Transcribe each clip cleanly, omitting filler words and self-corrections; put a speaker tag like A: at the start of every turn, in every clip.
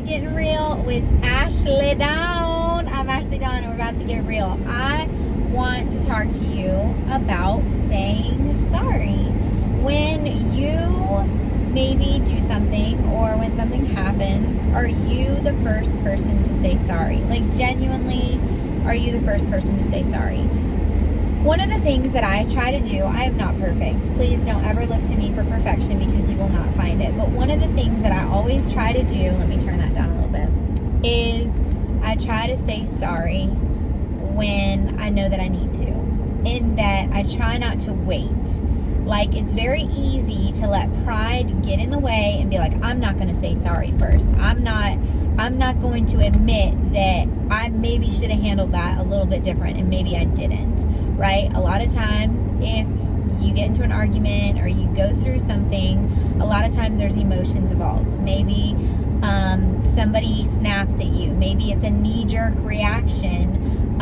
A: Gettin Real with Ashleydawn. I'm Ashleydawn and we're about to get real. I want to talk to you about saying sorry. When you maybe do something or when something happens, are you the first person to say sorry? Like, genuinely, are you the first person to say sorry? One of the things that I try to do, I am not perfect. Please don't ever look to me for perfection because you will not find it. But one of the things that I always try to do, let me turn that down a little bit, is I try to say sorry when I know that I need to. In that I try not to wait. Like, it's very easy to let pride get in the way and be like, I'm not going to say sorry first. I'm not going to admit that I maybe should have handled that a little bit different and maybe I didn't. Right? A lot of times if you get into an argument or you go through something, a lot of times there's emotions involved. Maybe somebody snaps at you. Maybe it's a knee-jerk reaction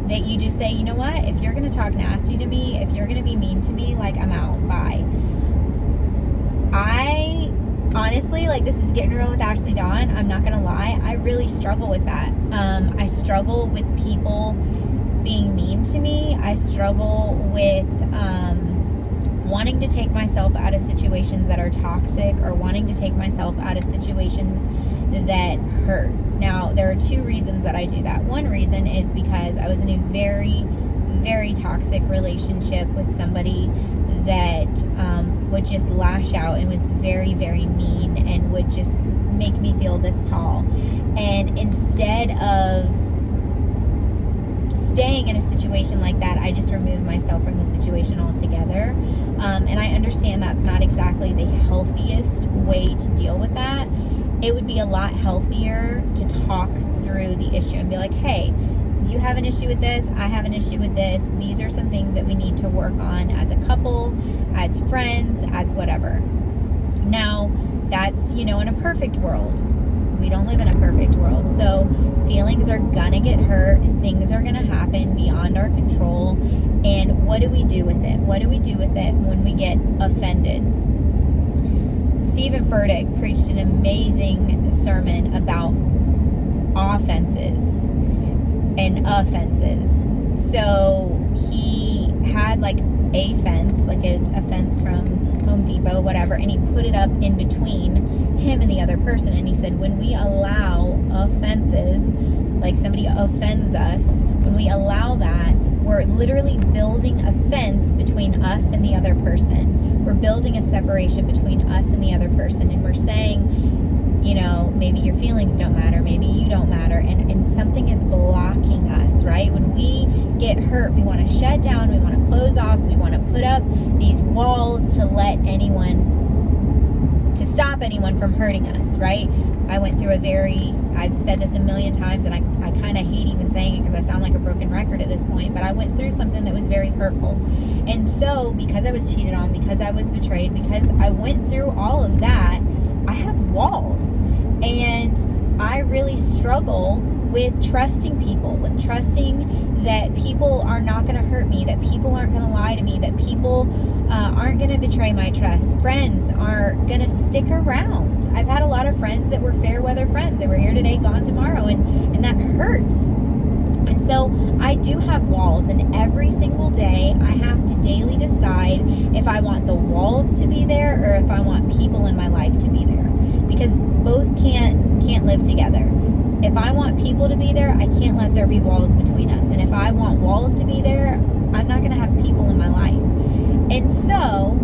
A: that you just say, you know what? If you're going to talk nasty to me, if you're going to be mean to me, like, I'm out. Bye. I honestly, like, this is Getting Real with Ashleydawn. I'm not going to lie. I really struggle with that. I struggle with people being mean to me. I struggle with wanting to take myself out of situations that are toxic or wanting to take myself out of situations that hurt. Now, there are two reasons that I do that. One reason is because I was in a very, very toxic relationship with somebody that would just lash out and was very, very mean and would just make me feel this tall. And instead of staying in a situation like that, I just remove myself from the situation altogether. And I understand that's not exactly the healthiest way to deal with that. It would be a lot healthier to talk through the issue and be like, hey, you have an issue with this, I have an issue with this. These are some things that we need to work on as a couple, as friends, as whatever. Now, that's, in a perfect world. We don't live in a perfect world. So feelings are gonna get hurt. Things are gonna happen beyond our control. And what do we do with it? What do we do with it when we get offended? Stephen Furtick preached an amazing sermon about offenses and offenses. So he had like a fence, like a fence from Home Depot, whatever, and he put it up in between him and the other person. And he said, when we allow offenses, like somebody offends us, when we allow that, we're literally building a fence between us and the other person. We're building a separation between us and the other person. And we're saying, maybe your feelings don't matter, maybe you don't matter, and something is blocking us, right? When we get hurt, we want to shut down, we want to close off, we want to put up these walls to stop anyone from hurting us, right? I went through I've said this a million times, and I kind of hate even saying it because I sound like a broken record at this point, but I went through something that was very hurtful. And so, because I was cheated on, because I was betrayed, because I went through all of that, I have walls. And I really struggle with trusting people, with trusting that people are not going to hurt me, that people aren't going to lie to me, that people aren't going to betray my trust. Friends are going to stick around. I've had a lot of friends that were fair weather friends. They were here today, gone tomorrow, and that hurts. And so I do have walls, and every single day I have to daily decide if I want the walls to be there or if I want people in my life to be there, because both can't live together. If I want people to be there, I can't let there be walls between us. And if I want walls to be there, I'm not going to have people in my life. And so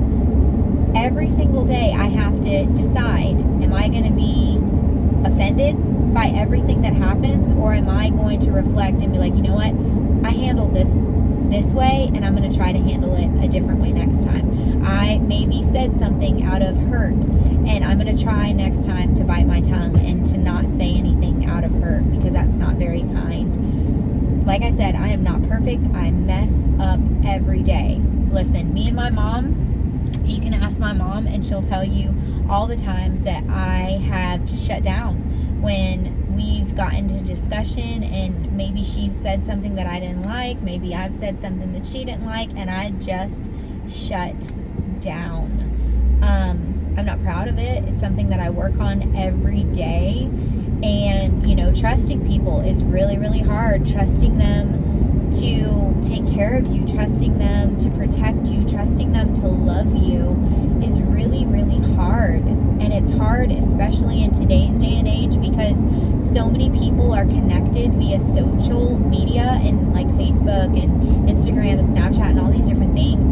A: every single day I have to decide, am I going to be offended by everything that happens, or am I going to reflect and be like, you know what, I handled this way, and I'm going to try to handle it a different way next time. I maybe said something out of hurt, and I'm going to try next time to bite my tongue and to not say anything out of hurt, because that's not very kind. Like I said, I am not perfect. I mess up every day. Listen, me and my mom, you can ask my mom, and she'll tell you all the times that I have just shut down when we've gotten to discussion, and maybe she said something that I didn't like, maybe I've said something that she didn't like, and I just shut down. I'm not proud of it. It's something that I work on every day. And, you know, trusting people is really, really hard. Trusting them to take care of you, trusting them to protect you, trusting them to love you is really, really hard. And it's hard, especially in today's day and age, because so many people are connected via social media and like Facebook and Instagram and Snapchat and all these different things.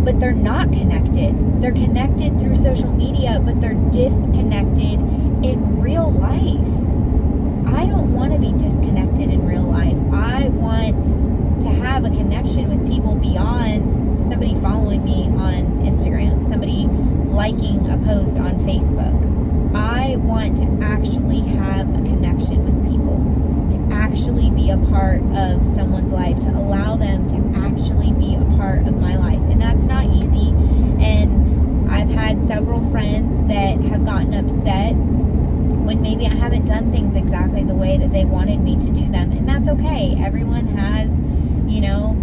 A: But they're not connected. They're connected through social media, but they're disconnected in real life. I don't want to be disconnected in real life. I want to have a connection with people beyond somebody following me on Instagram, somebody liking a post on Facebook. I want to actually have a connection with people, to actually be a part of someone's life, to allow them to actually be a part of my life. And that's not easy. And I've had several friends that have gotten upset when maybe I haven't done things exactly the way that they wanted me to do them. And that's okay. Everyone has, you know,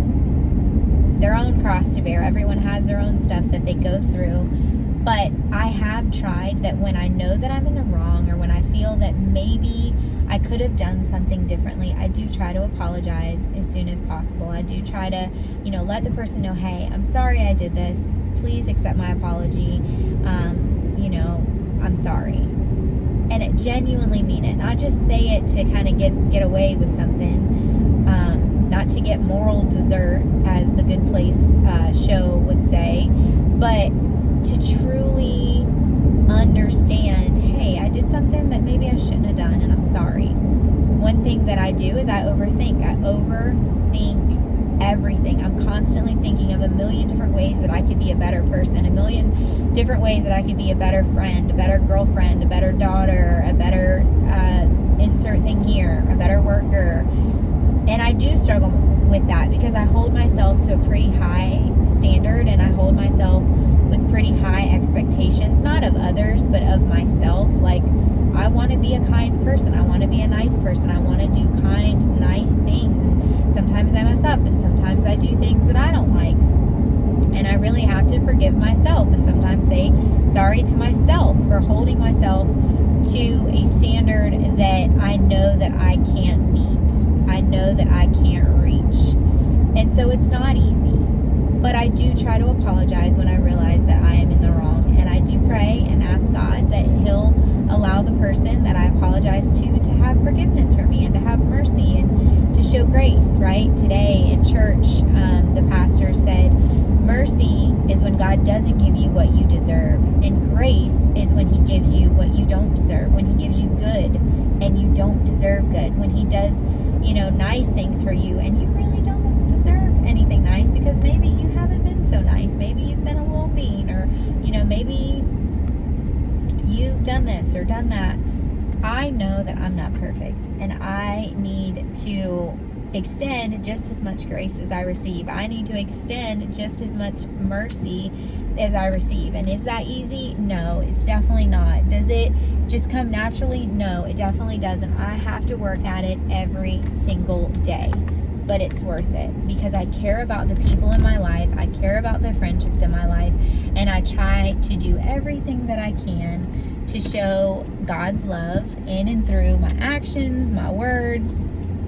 A: their own cross to bear. Everyone has their own stuff that they go through. But I have tried that when I know that I'm in the wrong, or when I feel that maybe I could have done something differently, I do try to apologize as soon as possible. I do try to, you know, let the person know, hey, I'm sorry I did this. Please accept my apology. You know, I'm sorry. And it genuinely mean it. Not just say it to kind of get away with something. Not to get moral dessert, as the Good Place show would say, but to truly understand, hey, I did something that maybe I shouldn't have done, and I'm sorry. One thing that I do is I overthink. I overthink everything. I'm constantly thinking of a million different ways that I could be a better person, a million different ways that I could be a better friend, a better girlfriend, a better daughter, a better insert thing here, a better worker. And I do struggle with that because I hold myself to a pretty high standard, and I hold myself with pretty high expectations, not of others, but of myself. Like, I want to be a kind person. I want to be a nice person. I want to do kind, nice things. And sometimes I mess up, and sometimes I do things that I don't like. And I really have to forgive myself, and sometimes say sorry to myself for holding myself to a standard that I know that I can't meet. I know that I can't reach. And so it's not easy. But I do try to apologize when I realize that I am in the wrong. And I do pray and ask God that He'll allow the person that I apologize to have forgiveness for me and to have mercy and to show grace, right? Today in church, the pastor said, mercy is when God doesn't give you what you deserve. And grace is when He gives you what you don't deserve. When He gives you good and you don't deserve good. When He does, you know, nice things for you and you really don't deserve anything nice, because maybe you haven't been so nice. Maybe you've been a little mean, or, you know, maybe you've done this or done that. I know that I'm not perfect, and I need to extend just as much grace as I receive. I need to extend just as much mercy as I receive. And is that easy? No, it's definitely not. Does it just come naturally? No, it definitely doesn't. I have to work at it every single day. But it's worth it, because I care about the people in my life. I care about the friendships in my life. And I try to do everything that I can to show God's love in and through my actions, my words,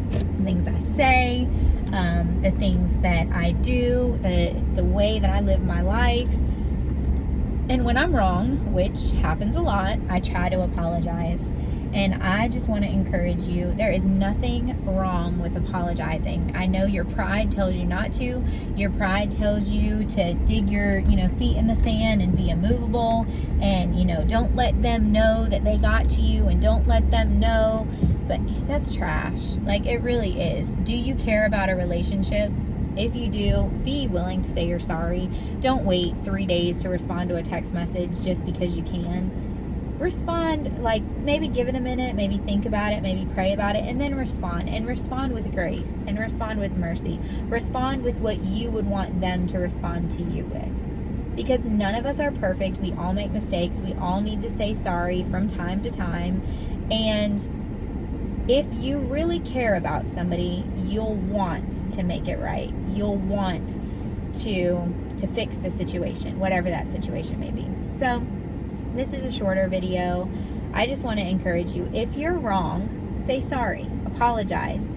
A: the things I say, the things that I do, the way that I live my life. And when I'm wrong, which happens a lot, I try to apologize. And I just want to encourage you, there is nothing wrong with apologizing. I know your pride tells you not to. Your pride tells you to dig your, feet in the sand and be immovable, and, don't let them know that they got to you, and don't let them know. But that's trash. Like, it really is. Do you care about a relationship? If you do, be willing to say you're sorry. Don't wait 3 days to respond to a text message just because you can. Respond, like, maybe give it a minute, maybe think about it, maybe pray about it, and then respond. And respond with grace, and respond with mercy. Respond with what you would want them to respond to you with. Because none of us are perfect. We all make mistakes. We all need to say sorry from time to time. And if you really care about somebody, you'll want to make it right. You'll want to fix the situation, whatever that situation may be. So This is a shorter video. I just want to encourage you. If you're wrong, say sorry. Apologize.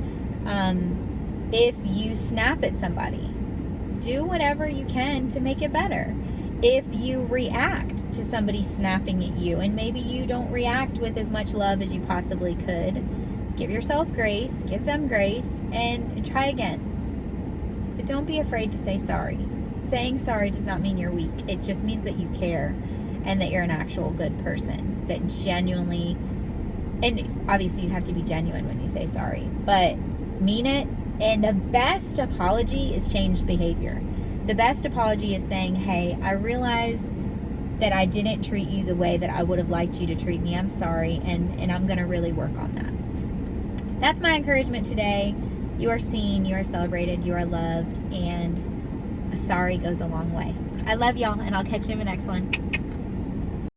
A: If you snap at somebody, do whatever you can to make it better. If you react to somebody snapping at you, and maybe you don't react with as much love as you possibly could, give yourself grace, give them grace, and try again. But don't be afraid to say sorry. Saying sorry does not mean you're weak. It just means that you care and that you're an actual good person that genuinely, and obviously you have to be genuine when you say sorry, but mean it. And the best apology is changed behavior. The best apology is saying, hey, I realize that I didn't treat you the way that I would have liked you to treat me. I'm sorry, and I'm going to really work on that. That's my encouragement today. You are seen, you are celebrated, you are loved, and a sorry goes a long way. I love y'all, and I'll catch you in the next one.